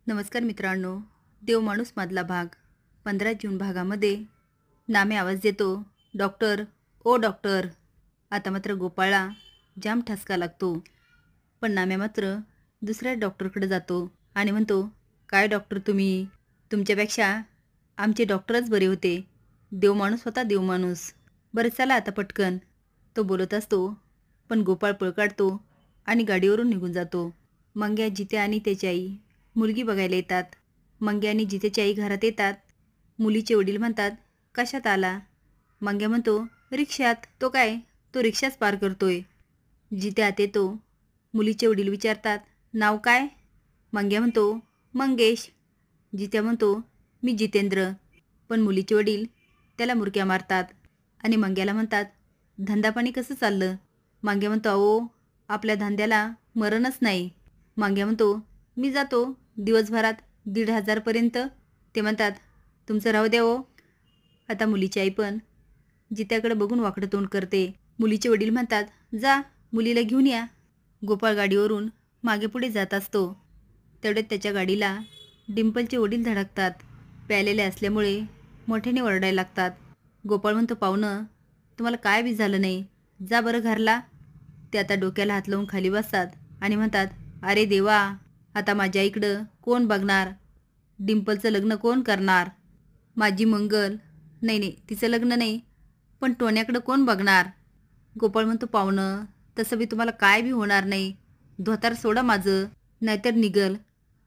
नमस्कार मित्रांनो. देव माणूस मधला भाग 15 जून भागामध्ये नामे आवाज देतो, डॉक्टर, ओ डॉक्टर. आता मात्र गोपाळला जाम ठसका लागतो. पण नाम्या मात्र दुसऱ्या डॉक्टरकडे जातो आणि म्हणतो, काय डॉक्टर तुम्ही, तुमच्यापेक्षा आमचे डॉक्टरच बरे होते. देव माणूस होता, देव माणूस. बरं चला आता पटकन. तो बोलत असतो, पण गोपाळ पळ काढतो आणि गाडीवरून निघून जातो. मंग्या, जित्या आणि त्याची आई मुलगी बघायला येतात. मंग्या आणि जितेची आई घरात येतात. मुलीचे वडील म्हणतात, कशात आला? मंग्या म्हणतो, रिक्षात. तो काय, तो रिक्षाच पार करतोय. जिते आत येतो. मुलीचे वडील विचारतात, नाव काय? मंग्या म्हणतो, मंगेश. जित्या म्हणतो, मी जितेंद्र. पण मुलीचे वडील त्याला मुरक्या मारतात आणि मंग्याला म्हणतात, धंदापाणी कसं चाललं? मंग्या म्हणतो, अहो आपल्या धंद्याला मरणच नाही. मंग्या म्हणतो, मी जातो दिवसभरात 1,500पर्यंत. ते म्हणतात, तुमचं राहू द्या हो. आता मुलीची आई पण जित्याकडे बघून वाकडं तोंड करते. मुलीचे वडील म्हणतात, जा मुलीला घेऊन या. गोपाळ गाडीवरून मागे पुढे जात असतो. तेवढ्यात त्याच्या गाडीला डिंपलचे वडील धडकतात. प्यालेले असल्यामुळे मोठ्याने ओरडायला लागतात. गोपाळ म्हणतो, पाहुणं, तुम्हाला काय बी झालं नाही, जा बरं घरला. ते आता डोक्याला हात लावून खाली बसतात आणि म्हणतात, अरे देवा, आता माझ्या इकडं कोण बघणार? डिंपलचं लग्न कोण करणार? माझी मंगल, नाही नाही तिचं लग्न नाही, पण टोण्याकडं कोण बघणार? गोपाळ म्हणतो, पाहुणं, तसं बी तुम्हाला काय बी होणार नाही. धोतार सोडा माझं, नाहीतर निघल.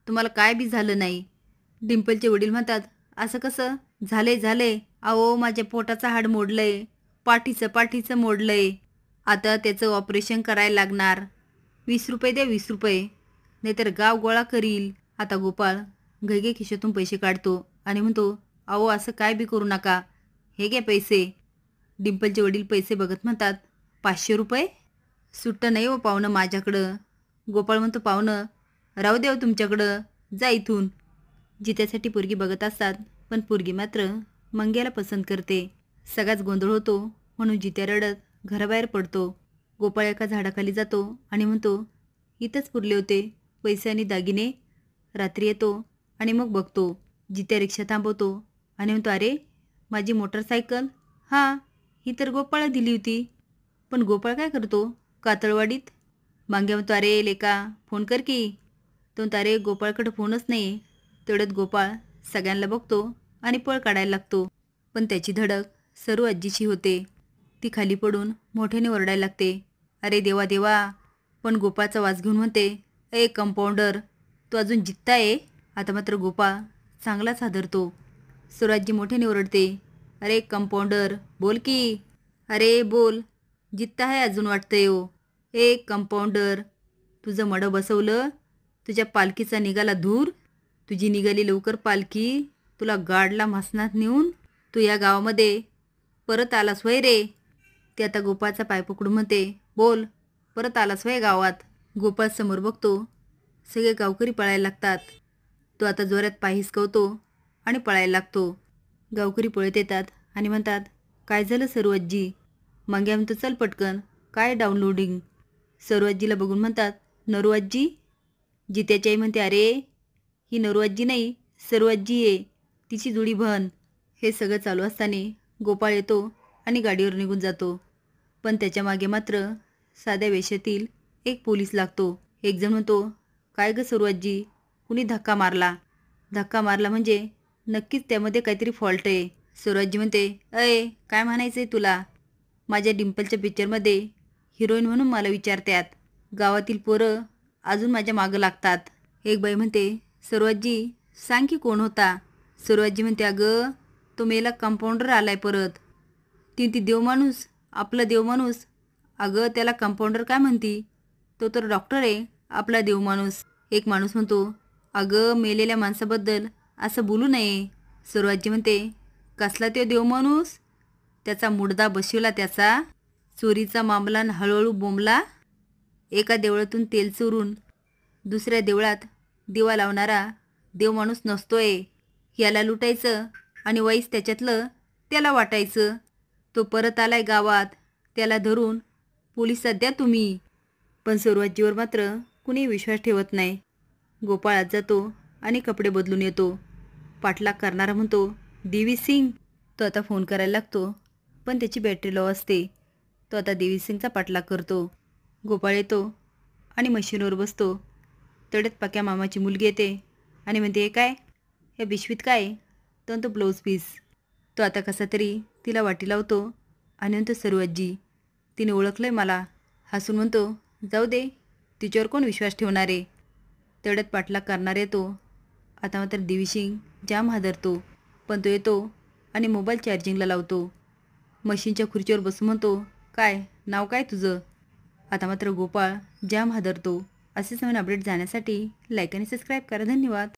तुम्हाला काय बी झालं नाही. डिंपलचे वडील म्हणतात, असं कसं? झालंय. अहो माझ्या पोटाचं हाड मोडलंय, पाठीचं मोडलंय. आता त्याचं ऑपरेशन करायला लागणार. 20 रुपये द्या, 20 रुपये, नाहीतर गाव गोळा करील. आता गोपाळ घैगे खिशातून पैसे काढतो आणि म्हणतो, अहो असं काय बी करू नका, हे घ्या पैसे. डिंपलचे वडील पैसे बघत म्हणतात, 500 रुपये? सुट्ट नाही हो पाहुणं माझ्याकडं. गोपाळ म्हणतो, पाहुणं राहू देव तुमच्याकडं, जा इथून. जित्यासाठी पोरगी बघत असतात, पण पोरगी मात्र मंग्याला पसंत करते. सगळाच गोंधळ होतो म्हणून जित्या रडत घराबाहेर पडतो. गोपाळ एका झाडाखाली जातो आणि म्हणतो, इथंच पुरले होते पैसे आणि दागिने. रात्री येतो आणि मग बघतो. जित्या रिक्षा थांबवतो आणि म्हणतो, अरे माझी मोटरसायकल. हां, ही तर गोपाळला दिली होती. पण गोपाळ काय करतो? कातळवाडीत. मांग्या म्हणतो, अरे लेका, फोन कर की. तो म्हणतो, अरे गोपाळकडं फोनच नाही. तेवढ्यात गोपाळ सगळ्यांना बघतो आणि पळ काढायला लागतो. पण त्याची धडक सरू आजीशी होते. ती खाली पडून मोठ्याने ओरडायला लागते, अरे देवा देवा. पण गोपाळचा वास घेऊन म्हणते, ए कंपाऊंडर, तू अजून जित्ता आहे? आता मात्र गोपाळ चांगलाच हादरतो. सरू मोठ्याने ओरडते, अरे कंपाऊंडर बोल की. अरे बोल, जित्ता आहे अजून वाटतंय हो. ए कंपाऊंडर, तुझं मडं बसवलं, तुझ्या पालखीचा निघाला धूर. तुझी निघाली लवकर पालखी, तुला गाडला म्हसनात नेऊन तू या गावामध्ये परत आलास होय रे. ते आता गोपाळचा पाय पकडून म्हणते, बोल, परत आलास होय गावात. गोपाळ समोर बघतो, सगळे गावकरी पळायला लागतात. तो आता जोरात पाय हिसकवतो आणि पळायला लागतो. गावकरी पळत येतात आणि म्हणतात, काय झालं सरू आजी? मंग्या म्हणतो, चल पटकन, काय डाउनलोडिंग? सरू आजीला बघून म्हणतात, नरू आजी? जित्याची आई म्हणते, अरे ही नरू आजी नाही, सरू आजी आहे, तिची जुडी बहन. हे सगळं चालू असताना गोपाळ येतो आणि गाडीवर निघून जातो. पण त्याच्या मागे मात्र साध्या वेशातील एक पोलीस लागतो. एक जण म्हणतो, काय गं सरू आजी, कुणी धक्का मारला? धक्का मारला म्हणजे नक्कीच त्यामध्ये काहीतरी फॉल्ट आहे. सरू आजी म्हणते, अय काय म्हणायचं आहे तुला? माझ्या डिंपलच्या पिक्चरमध्ये हिरोईन म्हणून मला विचारतात. गावातील पोरं अजून माझ्या मागं लागतात. एक बाई म्हणते, सरू आजी सांग की कोण होता? सरू आजी म्हणते, अगं तो मेला कंपाऊंडर आलाय परत. ती देवमाणूस, आपला देवमाणूस. अगं त्याला कंपाऊंडर काय म्हणती? तो तर डॉक्टर आहे, आपला देवमाणूस. एक माणूस म्हणतो, अगं मेलेल्या माणसाबद्दल असं बोलू नये. सरू आजी म्हणते, कसला तो देवमाणूस? त्याचा मुडदा बसवला त्याचा. चोरीचा मामला हळूहळू बोंबला. एका देवळातून तेल चोरून दुसऱ्या देवळात दिवा लावणारा देवमाणूस नसतोय. याला लुटायचं आणि वाईस त्याच्यातलं त्याला वाटायचं. तो परत आलाय गावात, त्याला धरून पोलिसात द्या तुम्ही. पण सरू आजीवर मात्र कुणी विश्वास ठेवत नाही. गोपाळ आत जातो आणि कपडे बदलून येतो. पाठलाग करणारा म्हणतो, देवी सिंग. तो आता फोन करायला लागतो, पण त्याची बॅटरी लो असते. तो आता देवी सिंगचा पाठलाग करतो. गोपाळ येतो आणि मशीनवर बसतो. तेवढ्यात पक्या मामाची मुलगी येते आणि म्हणते, हे काय, या पिशवीत काय? तो ब्लाऊज पीस. तो आता कसा तरी तिला वाटी लावतो आणि म्हणतो, सरू आजी, तिने ओळखलंय मला. हसून म्हणतो, जाऊ दे, तिच्यावर कोण विश्वास ठेवणार आहे. तेवढ्यात पाठलाग करणार येतो. आता मात्र देवी सिंग जाम हादरतो, पण तो येतो आणि मोबाईल चार्जिंगला लावतो. मशीनच्या खुर्चीवर बसून म्हणतो, काय नाव काय तुझं? आता मात्र गोपाळ जाम हादरतो. असेच नवीन अपडेट जाण्यासाठी लाईक आणि सबस्क्राईब करा. धन्यवाद.